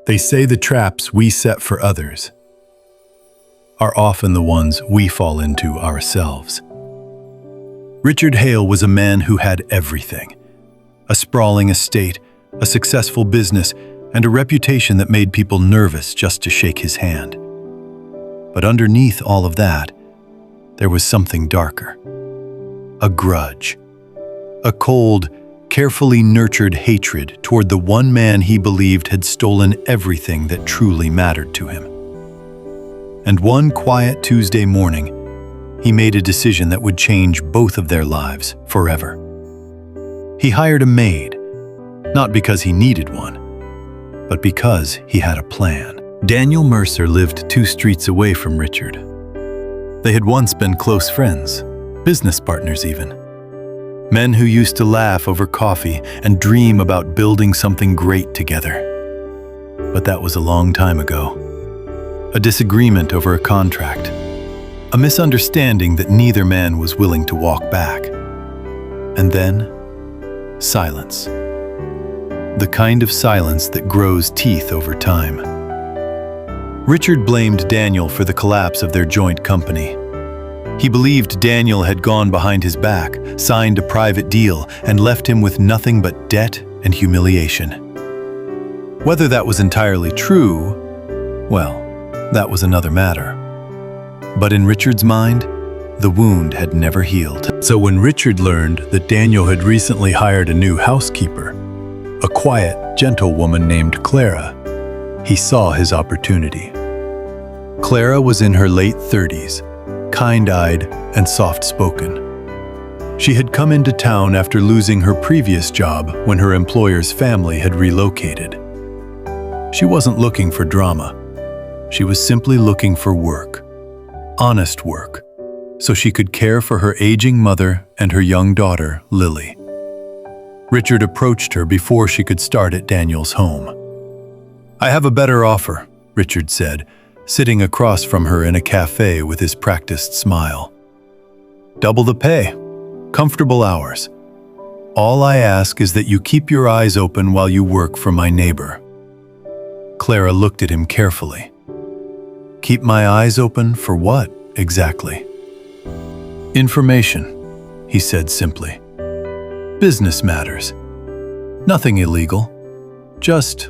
They say the traps we set for others are often the ones we fall into ourselves. Richard Hale was a man who had everything: a sprawling estate, a successful business, and a reputation that made people nervous just to shake his hand. But underneath all of that, there was something darker. A grudge. A cold, carefully nurtured hatred toward the one man he believed had stolen everything that truly mattered to him. And one quiet Tuesday morning, he made a decision that would change both of their lives forever. He hired a maid, not because he needed one, but because he had a plan. Daniel Mercer lived 2 streets away from Richard. They had once been close friends, business partners even. Men who used to laugh over coffee and dream about building something great together. But that was a long time ago. A disagreement over a contract. A misunderstanding that neither man was willing to walk back. And then, silence. The kind of silence that grows teeth over time. Richard blamed Daniel for the collapse of their joint company. He believed Daniel had gone behind his back, signed a private deal, and left him with nothing but debt and humiliation. Whether that was entirely true, well, that was another matter. But in Richard's mind, the wound had never healed. So when Richard learned that Daniel had recently hired a new housekeeper, a quiet, gentle woman named Clara, he saw his opportunity. Clara was in her late 30s, kind-eyed and soft-spoken. She had come into town after losing her previous job when her employer's family had relocated. She wasn't looking for drama. She was simply looking for work, honest work, so she could care for her aging mother and her young daughter, Lily. Richard approached her before she could start at Daniel's home. "I have a better offer," Richard said, sitting across from her in a cafe with his practiced smile. "Double the pay, comfortable hours. All I ask is that you keep your eyes open while you work for my neighbor." Clara looked at him carefully. "Keep my eyes open for what, exactly?" "Information," he said simply. "Business matters. Nothing illegal. Just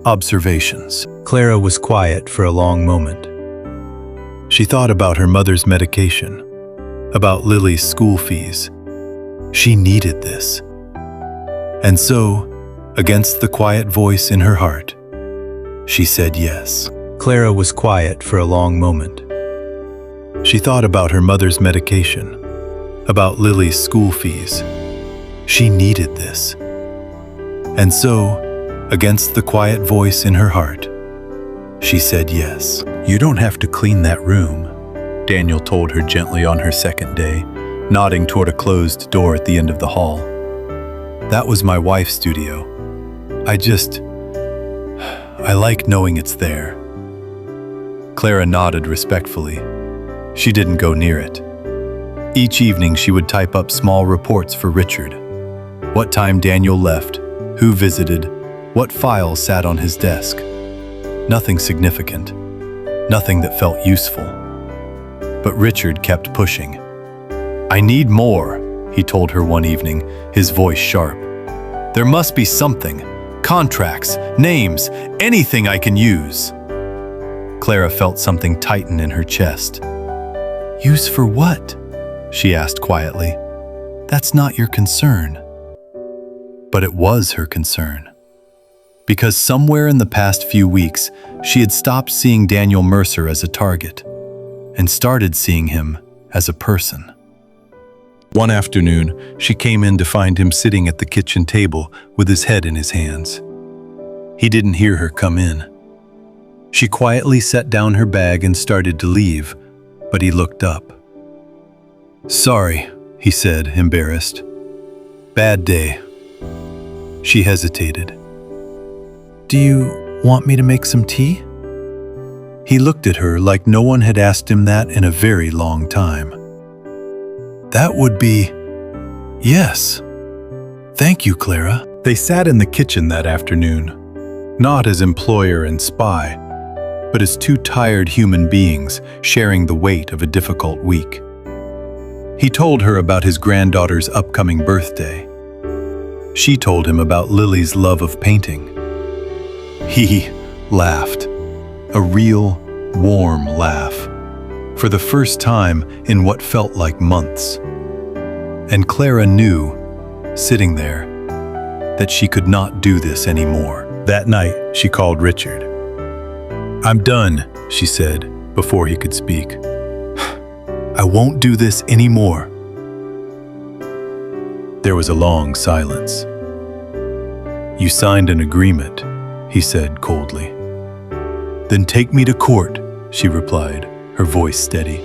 observations." Clara was quiet for a long moment. She thought about her mother's medication, about Lily's school fees. She needed this. And so, against the quiet voice in her heart, she said yes. Clara was quiet for a long moment. She thought about her mother's medication, about Lily's school fees. She needed this. And so, against the quiet voice in her heart, she said yes. "You don't have to clean that room," Daniel told her gently on her second day, nodding toward a closed door at the end of the hall. "That was my wife's studio. I like knowing it's there." Clara nodded respectfully. She didn't go near it. Each evening she would type up small reports for Richard. What time Daniel left, who visited, what files sat on his desk. Nothing significant, nothing that felt useful. But Richard kept pushing. "I need more," he told her one evening, his voice sharp. "There must be something, contracts, names, anything I can use." Clara felt something tighten in her chest. "Use for what?" she asked quietly. "That's not your concern." But it was her concern. Because somewhere in the past few weeks, she had stopped seeing Daniel Mercer as a target and started seeing him as a person. One afternoon, she came in to find him sitting at the kitchen table with his head in his hands. He didn't hear her come in. She quietly set down her bag and started to leave, but he looked up. "Sorry," he said, embarrassed. "Bad day." She hesitated. "Do you want me to make some tea?" He looked at her like no one had asked him that in a very long time. "That would be... yes. Thank you, Clara." They sat in the kitchen that afternoon. not as employer and spy, but as two tired human beings sharing the weight of a difficult week. He told her about his granddaughter's upcoming birthday. She told him about Lily's love of painting. He laughed, a real, warm laugh, for the first time in what felt like months. And Clara knew, sitting there, that she could not do this anymore. That night, she called Richard. "I'm done," she said, before he could speak. "I won't do this anymore." There was a long silence. "You signed an agreement," he said coldly. "Then take me to court," she replied, her voice steady.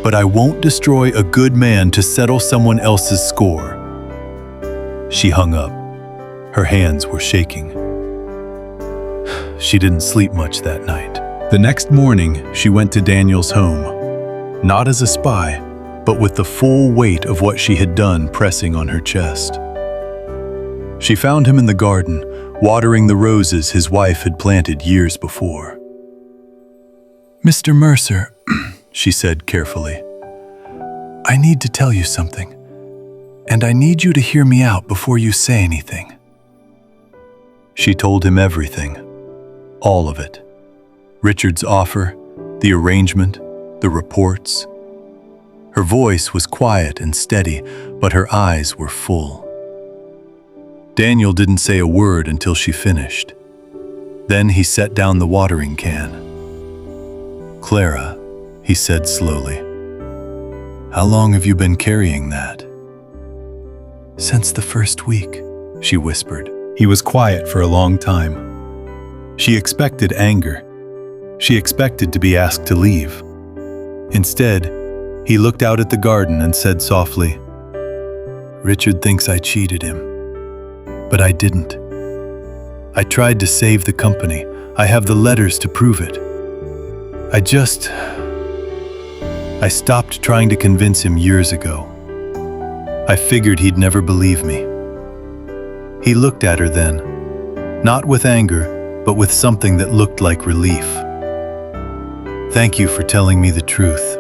"But I won't destroy a good man to settle someone else's score." She hung up. Her hands were shaking. She didn't sleep much that night. The next morning, she went to Daniel's home, not as a spy, but with the full weight of what she had done pressing on her chest. She found him in the garden, watering the roses his wife had planted years before. "Mr. Mercer," she said carefully, "I need to tell you something, and I need you to hear me out before you say anything." She told him everything, all of it. Richard's offer, the arrangement, the reports. Her voice was quiet and steady, but her eyes were full. Daniel didn't say a word until she finished. Then he set down the watering can. "Clara," he said slowly, "how long have you been carrying that?" "Since the first week," she whispered. He was quiet for a long time. She expected anger. She expected to be asked to leave. Instead, he looked out at the garden and said softly, "Richard thinks I cheated him, but I didn't. I tried to save the company. I have the letters to prove it. I stopped trying to convince him years ago. I figured he'd never believe me." He looked at her then, not with anger, but with something that looked like relief. "Thank you for telling me the truth.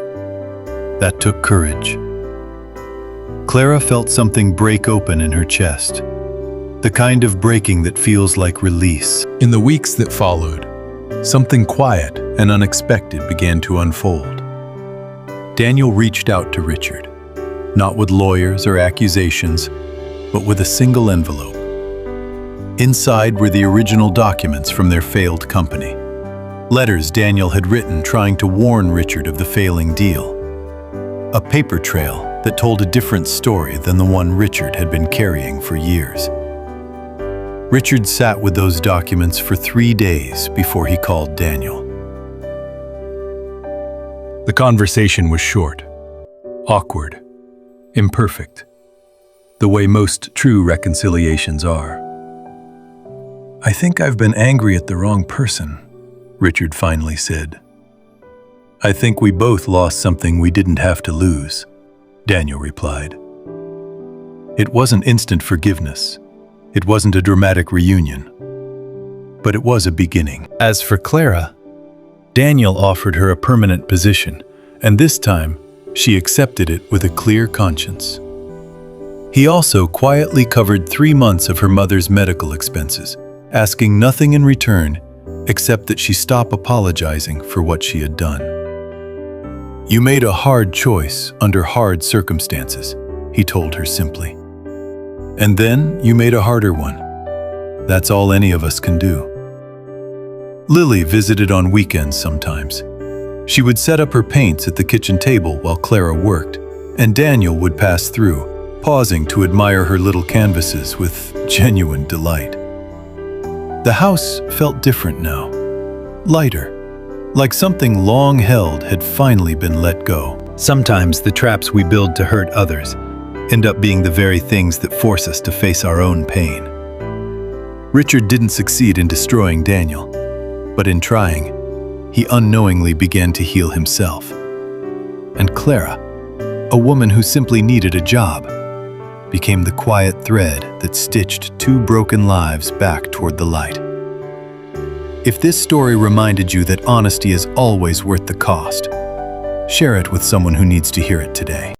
That took courage." Clara felt something break open in her chest, the kind of breaking that feels like release. In the weeks that followed, something quiet and unexpected began to unfold. Daniel reached out to Richard, not with lawyers or accusations, but with a single envelope. Inside were the original documents from their failed company. Letters Daniel had written trying to warn Richard of the failing deal. A paper trail that told a different story than the one Richard had been carrying for years. Richard sat with those documents for 3 days before he called Daniel. The conversation was short, awkward, imperfect, the way most true reconciliations are. "I think I've been angry at the wrong person," Richard finally said. "I think we both lost something we didn't have to lose," Daniel replied. It wasn't instant forgiveness. It wasn't a dramatic reunion. But it was a beginning. As for Clara, Daniel offered her a permanent position, and this time she accepted it with a clear conscience. He also quietly covered 3 months of her mother's medical expenses, asking nothing in return except that she stop apologizing for what she had done. "You made a hard choice under hard circumstances," he told her simply. "And then you made a harder one. That's all any of us can do." Lily visited on weekends sometimes. She would set up her paints at the kitchen table while Clara worked, and Daniel would pass through, pausing to admire her little canvases with genuine delight. The house felt different now, lighter, like something long held had finally been let go. Sometimes the traps we build to hurt others end up being the very things that force us to face our own pain. Richard didn't succeed in destroying Daniel, but in trying, he unknowingly began to heal himself. And Clara, a woman who simply needed a job, became the quiet thread that stitched 2 broken lives back toward the light. If this story reminded you that honesty is always worth the cost, share it with someone who needs to hear it today.